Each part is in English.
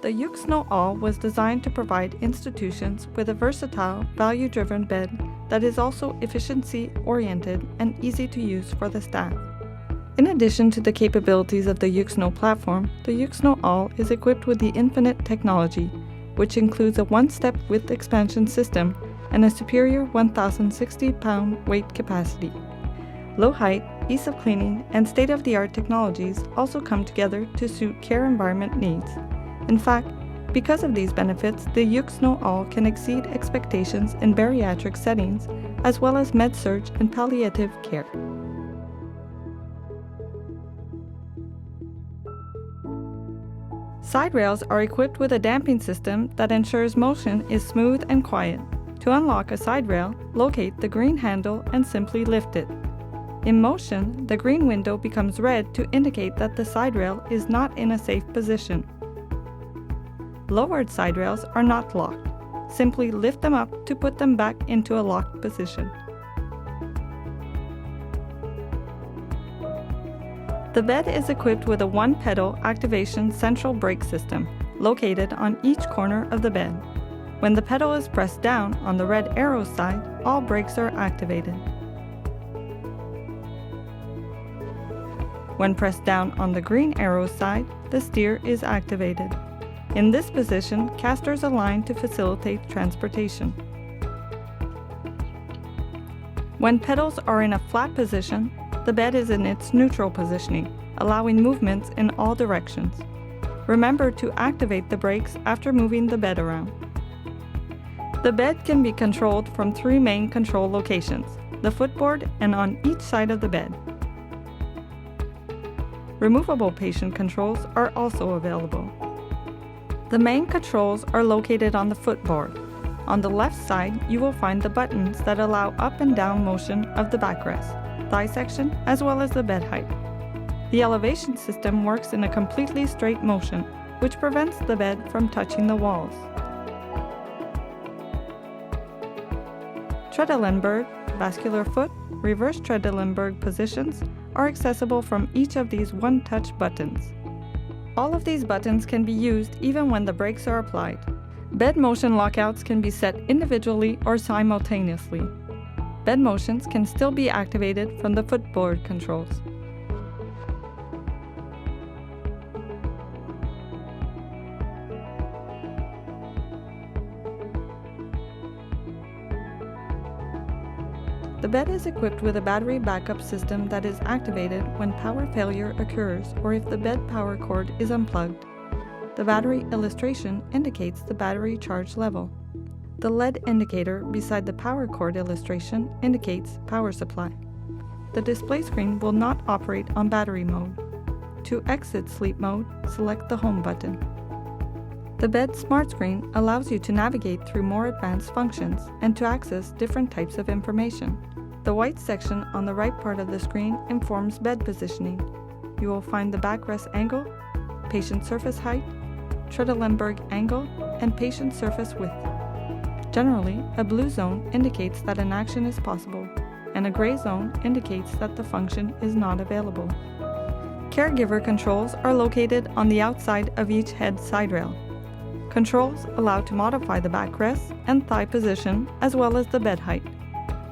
The Know-All was designed to provide institutions with a versatile, value-driven bed that is also efficiency-oriented and easy to use for the staff. In addition to the capabilities of the Know platform, the Know-All is equipped with the Infinite technology, which includes a one-step width expansion system and a superior 1,060-pound weight capacity. Low height, ease of cleaning, and state-of-the-art technologies also come together to suit care environment needs. In fact, because of these benefits, the Know-All can exceed expectations in bariatric settings, as well as med-surg and palliative care. Side rails are equipped with a damping system that ensures motion is smooth and quiet. To unlock a side rail, locate the green handle and simply lift it. In motion, the green window becomes red to indicate that the side rail is not in a safe position. Lowered side rails are not locked. Simply lift them up to put them back into a locked position. The bed is equipped with a one-pedal activation central brake system located on each corner of the bed. When the pedal is pressed down on the red arrow side, all brakes are activated. When pressed down on the green arrow side, the steer is activated. In this position, casters align to facilitate transportation. When pedals are in a flat position, the bed is in its neutral positioning, allowing movements in all directions. Remember to activate the brakes after moving the bed around. The bed can be controlled from 3 main control locations, the footboard and on each side of the bed. Removable patient controls are also available. The main controls are located on the footboard. On the left side, you will find the buttons that allow up and down motion of the backrest, thigh section, as well as the bed height. The elevation system works in a completely straight motion, which prevents the bed from touching the walls. Trendelenburg, vascular foot, reverse Trendelenburg positions are accessible from each of these one-touch buttons. All of these buttons can be used even when the brakes are applied. Bed motion lockouts can be set individually or simultaneously. Bed motions can still be activated from the footboard controls. The bed is equipped with a battery backup system that is activated when power failure occurs or if the bed power cord is unplugged. The battery illustration indicates the battery charge level. The LED indicator beside the power cord illustration indicates power supply. The display screen will not operate on battery mode. To exit sleep mode, select the Home button. The bed smart screen allows you to navigate through more advanced functions and to access different types of information. The white section on the right part of the screen informs bed positioning. You will find the backrest angle, patient surface height, Trendelenburg angle, and patient surface width. Generally, a blue zone indicates that an action is possible, and a gray zone indicates that the function is not available. Caregiver controls are located on the outside of each head side rail. Controls allow to modify the backrest and thigh position as well as the bed height.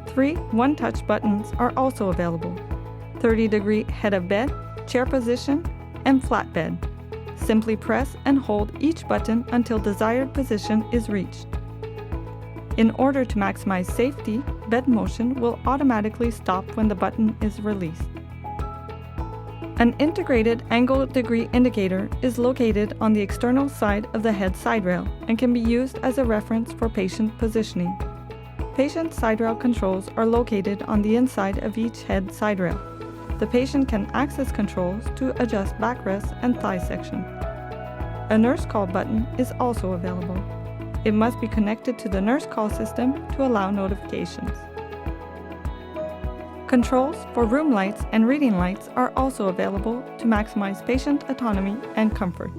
3 one-touch buttons are also available: 30-degree head of bed, chair position, and flat bed. Simply press and hold each button until desired position is reached. In order to maximize safety, bed motion will automatically stop when the button is released. An integrated angle degree indicator is located on the external side of the head side rail and can be used as a reference for patient positioning. Patient side rail controls are located on the inside of each head side rail. The patient can access controls to adjust backrest and thigh section. A nurse call button is also available. It must be connected to the nurse call system to allow notifications. Controls for room lights and reading lights are also available to maximize patient autonomy and comfort.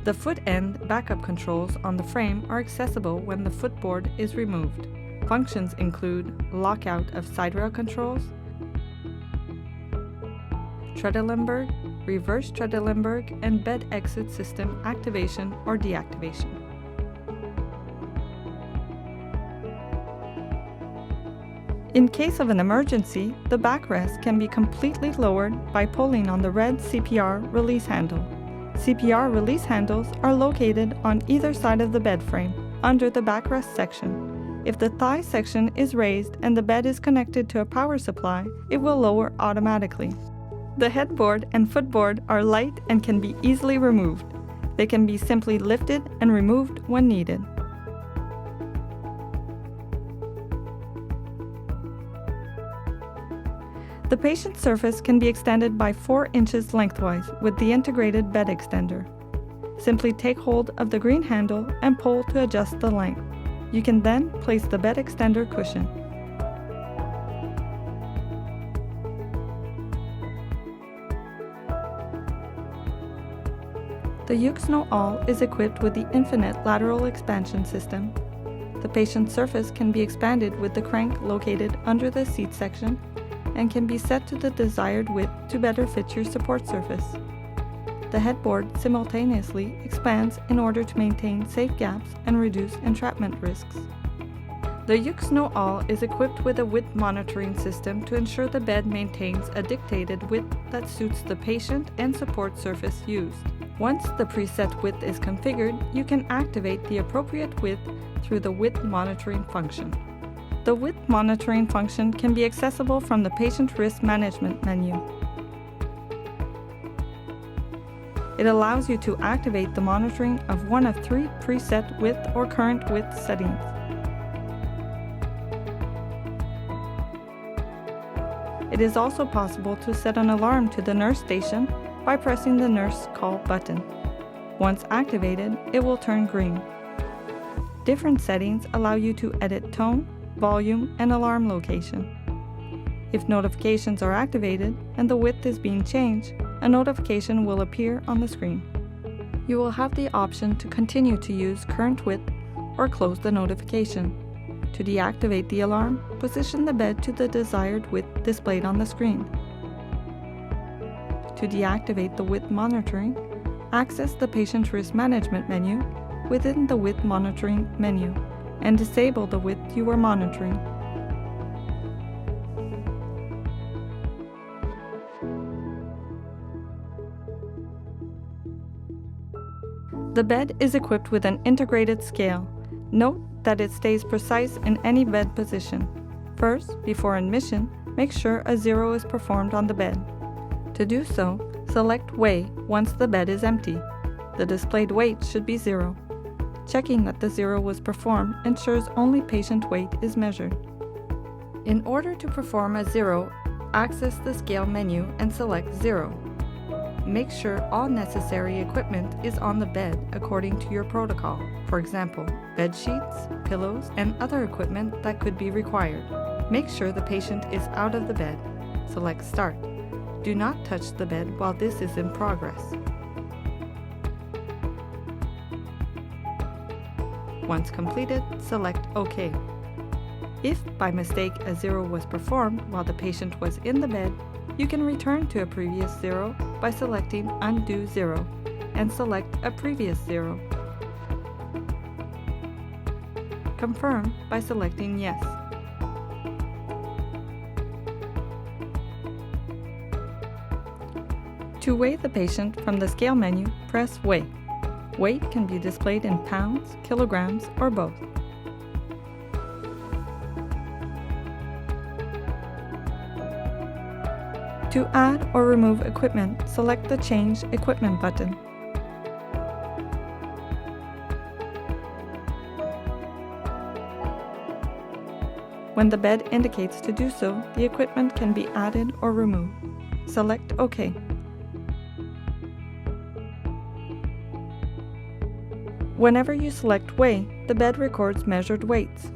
The foot end backup controls on the frame are accessible when the footboard is removed. Functions include lockout of side rail controls, Trendelenburg, reverse Trendelenburg, and bed exit system activation or deactivation. In case of an emergency, the backrest can be completely lowered by pulling on the red CPR release handle. CPR release handles are located on either side of the bed frame, under the backrest section. If the thigh section is raised and the bed is connected to a power supply, it will lower automatically. The headboard and footboard are light and can be easily removed. They can be simply lifted and removed when needed. The patient's surface can be extended by 4 inches lengthwise with the integrated bed extender. Simply take hold of the green handle and pull to adjust the length. You can then place the bed extender cushion. The Yux No All is equipped with the infinite lateral expansion system. The patient's surface can be expanded with the crank located under the seat section and can be set to the desired width to better fit your support surface. The headboard simultaneously expands in order to maintain safe gaps and reduce entrapment risks. The Yux No All is equipped with a width monitoring system to ensure the bed maintains a dictated width that suits the patient and support surface used. Once the preset width is configured, you can activate the appropriate width through the width monitoring function. The width monitoring function can be accessible from the patient risk management menu. It allows you to activate the monitoring of one of 3 preset width or current width settings. It is also possible to set an alarm to the nurse station by pressing the nurse call button. Once activated, it will turn green. Different settings allow you to edit tone, volume, and alarm location. If notifications are activated and the width is being changed, a notification will appear on the screen. You will have the option to continue to use current width or close the notification. To deactivate the alarm, position the bed to the desired width displayed on the screen. To deactivate the width monitoring, access the patient risk management menu within the width monitoring menu and disable the width you are monitoring. The bed is equipped with an integrated scale. Note that it stays precise in any bed position. First, before admission, make sure a 0 is performed on the bed. To do so, select Weigh once the bed is empty. The displayed weight should be 0. Checking that the 0 was performed ensures only patient weight is measured. In order to perform a 0, access the scale menu and select 0. Make sure all necessary equipment is on the bed according to your protocol. For example, bed sheets, pillows, and other equipment that could be required. Make sure the patient is out of the bed. Select Start. Do not touch the bed while this is in progress. Once completed, select OK. If by mistake a 0 was performed while the patient was in the bed, you can return to a previous 0 by selecting Undo 0 and select a previous 0. Confirm by selecting Yes. To weigh the patient from the scale menu, press Weigh. Weight can be displayed in pounds, kilograms, or both. To add or remove equipment, select the Change Equipment button. When the bed indicates to do so, the equipment can be added or removed. Select OK. Whenever you select Weigh, the bed records measured weights.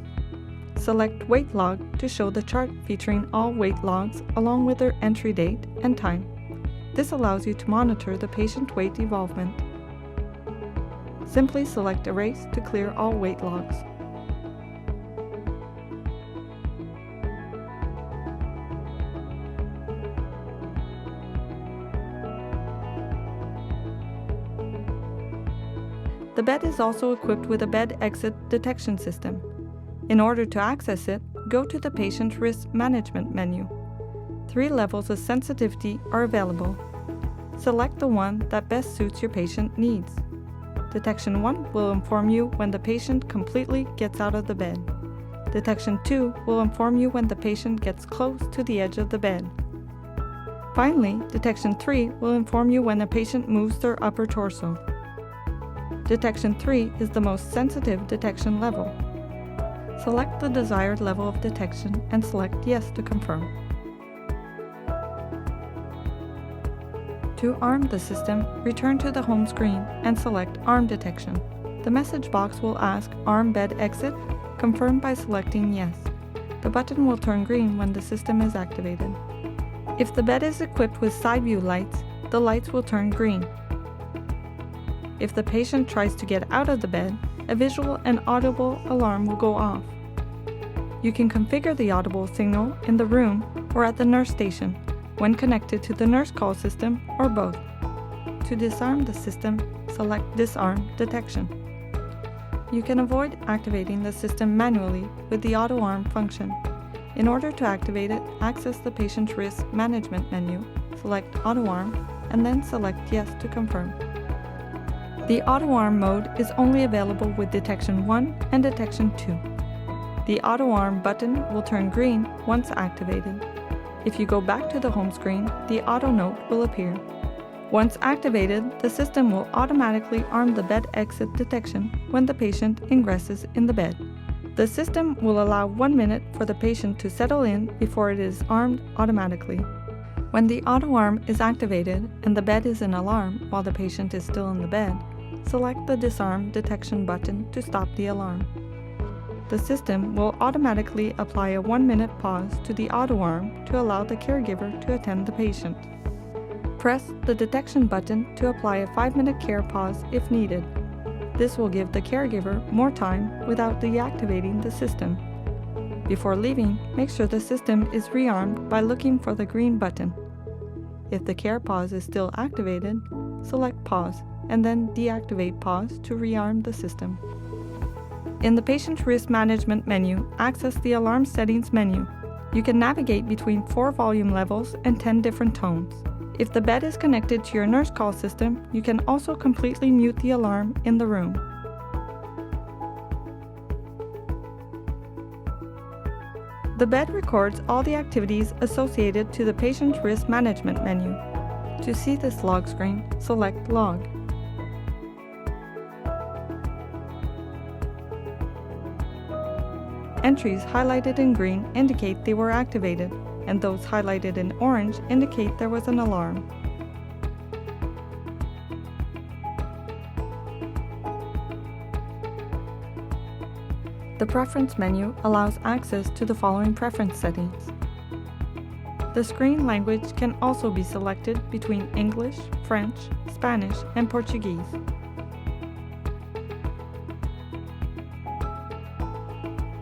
Select Weight Log to show the chart featuring all weight logs along with their entry date and time. This allows you to monitor the patient weight evolvement. Simply select Erase to clear all weight logs. The bed is also equipped with a bed exit detection system. In order to access it, go to the Patient Risk Management menu. 3 levels of sensitivity are available. Select the one that best suits your patient needs. Detection 1 will inform you when the patient completely gets out of the bed. Detection 2 will inform you when the patient gets close to the edge of the bed. Finally, Detection 3 will inform you when a patient moves their upper torso. Detection 3 is the most sensitive detection level. Select the desired level of detection and select Yes to confirm. To arm the system, return to the home screen and select Arm Detection. The message box will ask Arm Bed Exit. Confirm by selecting Yes. The button will turn green when the system is activated. If the bed is equipped with side view lights, the lights will turn green. If the patient tries to get out of the bed, a visual and audible alarm will go off. You can configure the audible signal in the room or at the nurse station, when connected to the nurse call system, or both. To disarm the system, select Disarm Detection. You can avoid activating the system manually with the Auto Arm function. In order to activate it, access the Patient Risk Management menu, select Auto Arm, and then select Yes to confirm. The Auto Arm mode is only available with Detection 1 and Detection 2. The Auto Arm button will turn green once activated. If you go back to the home screen, the auto note will appear. Once activated, the system will automatically arm the bed exit detection when the patient ingresses in the bed. The system will allow 1 minute for the patient to settle in before it is armed automatically. When the auto arm is activated and the bed is in alarm while the patient is still in the bed, select the Disarm Detection button to stop the alarm. The system will automatically apply a 1-minute pause to the auto arm to allow the caregiver to attend the patient. Press the Detection button to apply a 5-minute care pause if needed. This will give the caregiver more time without deactivating the system. Before leaving, make sure the system is rearmed by looking for the green button. If the care pause is still activated, select Pause and then deactivate Pause to rearm the system. In the Patient Risk Management menu, access the Alarm Settings menu. You can navigate between 4 volume levels and 10 different tones. If the bed is connected to your nurse call system, you can also completely mute the alarm in the room. The bed records all the activities associated to the Patient Risk Management menu. To see this log screen, select Log. Entries highlighted in green indicate they were activated, and those highlighted in orange indicate there was an alarm. The Preference menu allows access to the following preference settings. The screen language can also be selected between English, French, Spanish, and Portuguese.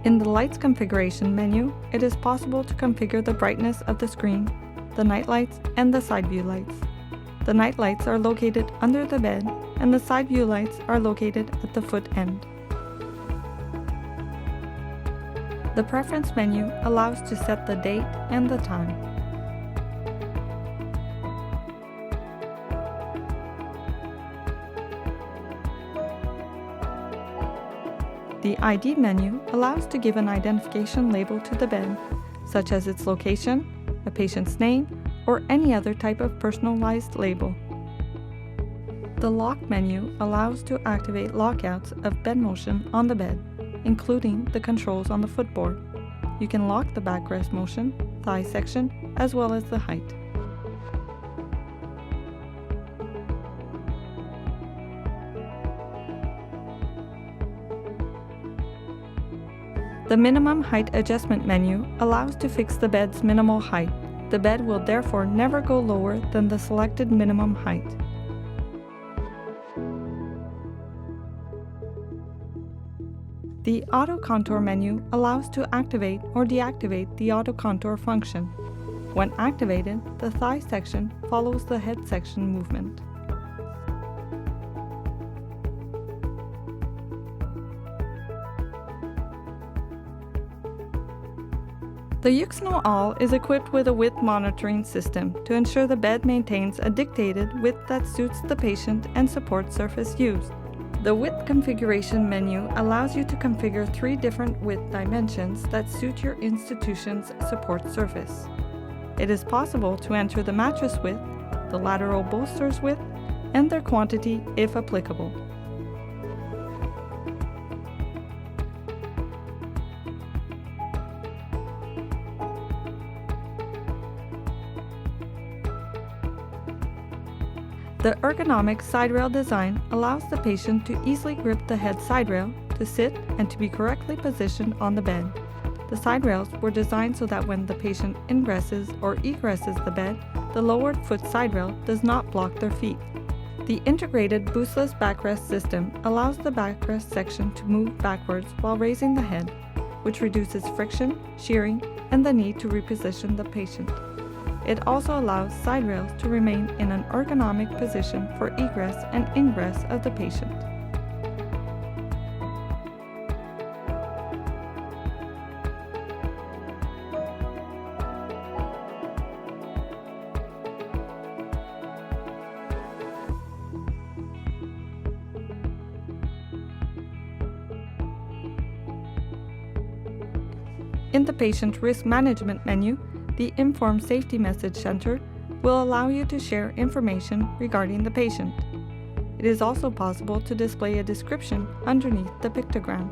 In the Lights Configuration menu, it is possible to configure the brightness of the screen, the night lights, and the side view lights. The night lights are located under the bed, and the side view lights are located at the foot end. The Preference menu allows to set the date and the time. The ID menu allows to give an identification label to the bed, such as its location, a patient's name, or any other type of personalized label. The Lock menu allows to activate lockouts of bed motion on the bed, including the controls on the footboard. You can lock the backrest motion, thigh section, as well as the height. The Minimum Height Adjustment menu allows to fix the bed's minimal height. The bed will therefore never go lower than the selected minimum height. The Auto Contour menu allows to activate or deactivate the Auto Contour function. When activated, the thigh section follows the head section movement. The Yuxno All is equipped with a width monitoring system to ensure the bed maintains a dictated width that suits the patient and support surface used. The width configuration menu allows you to configure 3 different width dimensions that suit your institution's support surface. It is possible to enter the mattress width, the lateral bolsters width, and their quantity if applicable. The ergonomic side rail design allows the patient to easily grip the head side rail, to sit, and to be correctly positioned on the bed. The side rails were designed so that when the patient ingresses or egresses the bed, the lowered foot side rail does not block their feet. The integrated boostless backrest system allows the backrest section to move backwards while raising the head, which reduces friction, shearing, and the need to reposition the patient. It also allows side rails to remain in an ergonomic position for egress and ingress of the patient. In the Patient Risk Management menu, the Inform Safety Message Center will allow you to share information regarding the patient. It is also possible to display a description underneath the pictogram.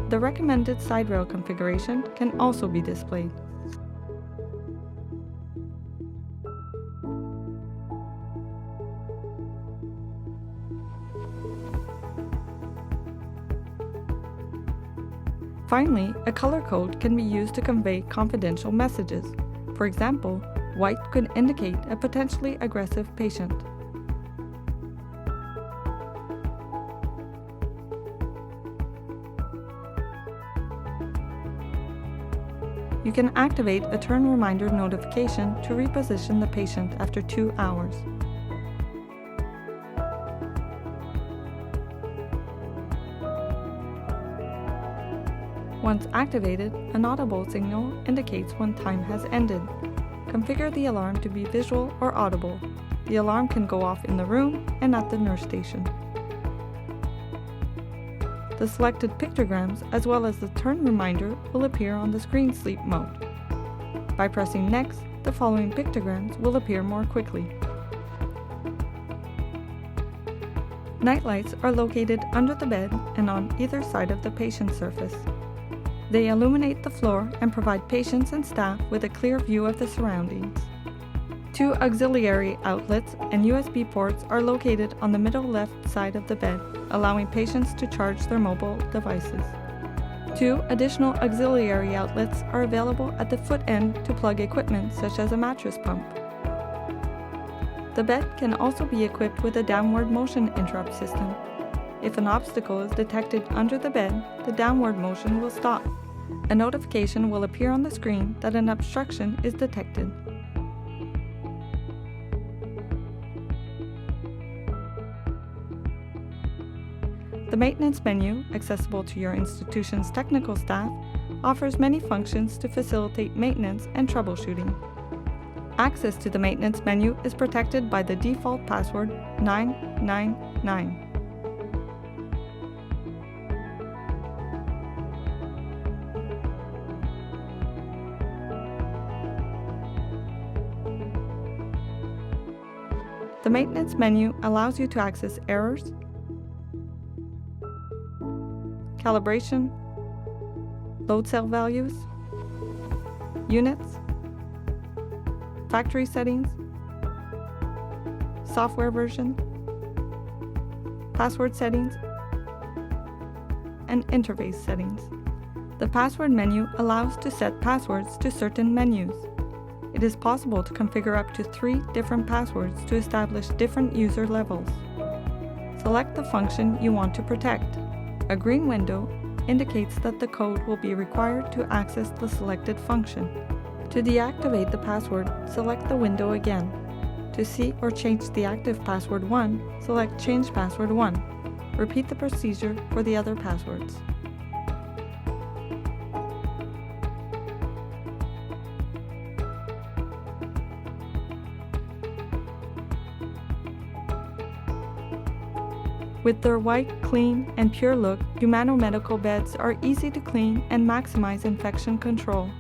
The recommended side rail configuration can also be displayed. Finally, a color code can be used to convey confidential messages. For example, white could indicate a potentially aggressive patient. You can activate a turn reminder notification to reposition the patient after 2 hours. Once activated, an audible signal indicates when time has ended. Configure the alarm to be visual or audible. The alarm can go off in the room and at the nurse station. The selected pictograms as well as the turn reminder will appear on the screen sleep mode. By pressing Next, the following pictograms will appear more quickly. Night lights are located under the bed and on either side of the patient's surface. They illuminate the floor and provide patients and staff with a clear view of the surroundings. 2 auxiliary outlets and USB ports are located on the middle left side of the bed, allowing patients to charge their mobile devices. 2 additional auxiliary outlets are available at the foot end to plug equipment such as a mattress pump. The bed can also be equipped with a downward motion interrupt system. If an obstacle is detected under the bed, the downward motion will stop. A notification will appear on the screen that an obstruction is detected. The maintenance menu, accessible to your institution's technical staff, offers many functions to facilitate maintenance and troubleshooting. Access to the maintenance menu is protected by the default password 999. The maintenance menu allows you to access errors, calibration, load cell values, units, factory settings, software version, password settings, and interface settings. The password menu allows to set passwords to certain menus. It is possible to configure up to 3 different passwords to establish different user levels. Select the function you want to protect: a green window, indicates that the code will be required to access the selected function. To deactivate the password, select the window again. To see or change the active password 1, select Change Password 1. Repeat the procedure for the other passwords. With their white, clean, and pure look, Humano Medical beds are easy to clean and maximize infection control.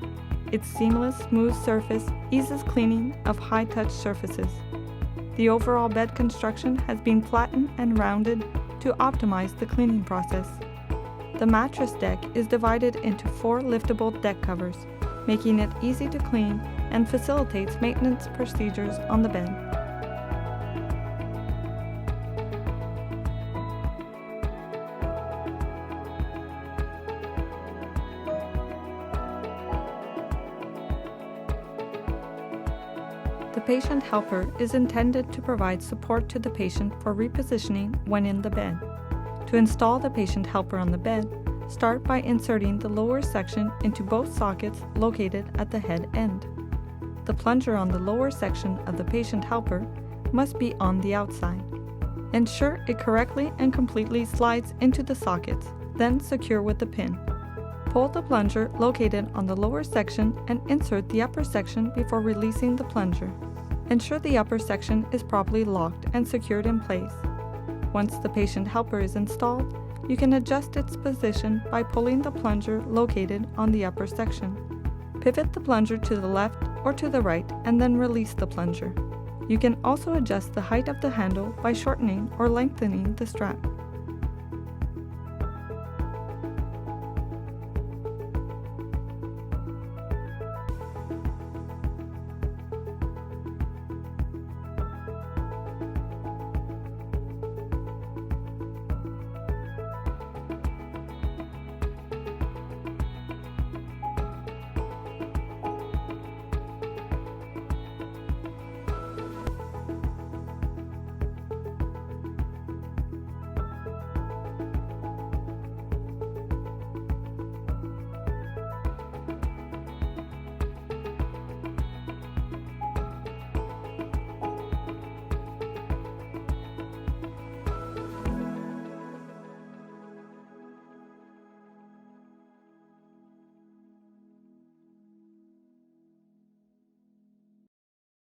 Its seamless, smooth surface eases cleaning of high-touch surfaces. The overall bed construction has been flattened and rounded to optimize the cleaning process. The mattress deck is divided into 4 liftable deck covers, making it easy to clean and facilitates maintenance procedures on the bed. The patient helper is intended to provide support to the patient for repositioning when in the bed. To install the patient helper on the bed, start by inserting the lower section into both sockets located at the head end. The plunger on the lower section of the patient helper must be on the outside. Ensure it correctly and completely slides into the sockets, then secure with the pin. Pull the plunger located on the lower section and insert the upper section before releasing the plunger. Ensure the upper section is properly locked and secured in place. Once the patient helper is installed, you can adjust its position by pulling the plunger located on the upper section. Pivot the plunger to the left or to the right and then release the plunger. You can also adjust the height of the handle by shortening or lengthening the strap.